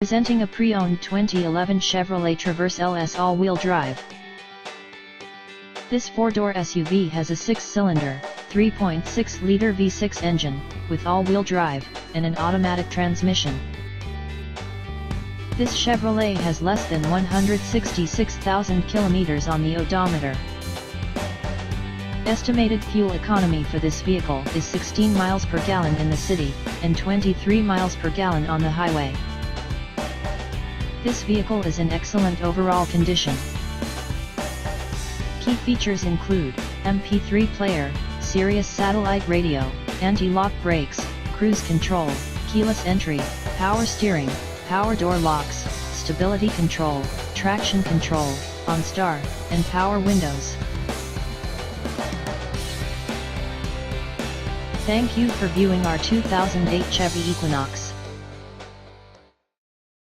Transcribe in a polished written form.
Presenting a pre-owned 2011 Chevrolet Traverse LS all-wheel drive. This four-door SUV has a 6-cylinder, 3.6-liter V6 engine, with all-wheel drive, and an automatic transmission. This Chevrolet has less than 166,000 kilometers on the odometer. Estimated fuel economy for this vehicle is 16 miles per gallon in the city, and 23 miles per gallon on the highway. This vehicle is in excellent overall condition. Key features include MP3 player, Sirius satellite radio, anti-lock brakes, cruise control, keyless entry, power steering, power door locks, stability control, traction control, OnStar, and power windows. Thank you for viewing our 2008 Chevy Equinox.